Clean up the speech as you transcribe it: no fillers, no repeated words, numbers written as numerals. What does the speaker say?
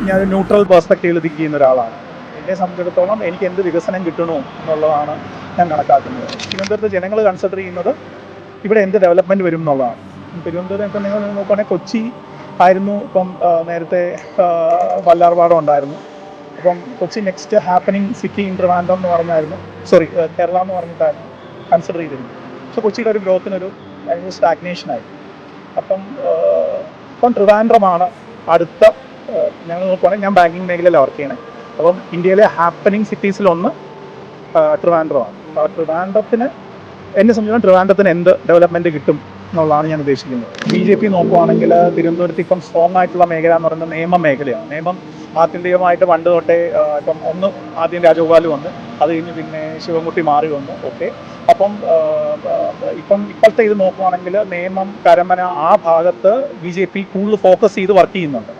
ഞാൻ neutral പെർസ്പെക്റ്റീവിൽ think ചെയ്യുന്ന ഒരാളാണ്. എന്നെ സംബന്ധിച്ചിടത്തോളം എനിക്ക് എന്ത് വികസനം കിട്ടണോ എന്നുള്ളതാണ് ഞാൻ കണക്കാക്കുന്നത്. തിരുവനന്തപുരത്ത് ജനങ്ങൾ കൺസിഡർ ചെയ്യുന്നത് ഇവിടെ എന്ത് ഡെവലപ്മെൻറ്റ് വരും എന്നുള്ളതാണ്. തിരുവനന്തപുരം നിങ്ങൾ നോക്കുകയാണെങ്കിൽ കൊച്ചി ആയിരുന്നു ഇപ്പം നേരത്തെ വല്ലാർപാടം ഉണ്ടായിരുന്നു. അപ്പം Kochi next happening city in Trivandrum എന്ന് പറഞ്ഞായിരുന്നു, കേരള എന്ന് പറഞ്ഞിട്ടായിരുന്നു കൺസിഡർ ചെയ്തിരുന്നത്. പക്ഷെ കൊച്ചിയുടെ ഒരു ഗ്രോത്തിനൊരു സ്റ്റാഗ്നേഷനായി. ഇപ്പം ട്രിവാൻഡ്രമാണ് അടുത്ത. ഞങ്ങൾ നോക്കുവാണെങ്കിൽ ഞാൻ ബാങ്കിങ് മേഖലയിലാണ് വർക്ക് ചെയ്യണേ. അപ്പം ഇന്ത്യയിലെ ഹാപ്പനിങ് സിറ്റീസിലൊന്ന് ട്രിവാൻഡ്രമാണ്. അപ്പോൾ ട്രിവാൻഡ്രത്തിന് എന്നെ സംബന്ധിച്ചിടത്തോളം ട്രിവാൻഡ്രത്തിന് എന്ത് ഡെവലപ്മെൻറ്റ് കിട്ടും എന്നുള്ളതാണ് ഞാൻ ഉദ്ദേശിക്കുന്നത്. BJP നോക്കുവാണെങ്കിൽ തിരുവനന്തപുരത്ത് ഇപ്പം സ്ട്രോങ് ആയിട്ടുള്ള മേഖല എന്ന് പറയുന്നത് നേമം മേഖലയാണ്. നേമം ആത്യന്തികമായിട്ട് പണ്ട് തൊട്ടേ ഇപ്പം ആദ്യം രാജഗോപാൽ വന്ന്, അത് കഴിഞ്ഞ് പിന്നെ ശിവൻകുട്ടി മാറി വന്നു. ഓക്കെ, അപ്പം ഇപ്പോഴത്തെ ഇത് നോക്കുവാണെങ്കിൽ നേമം, കരമന ആ ഭാഗത്ത് BJP കൂടുതൽ ഫോക്കസ് ചെയ്ത് വർക്ക് ചെയ്യുന്നുണ്ട്.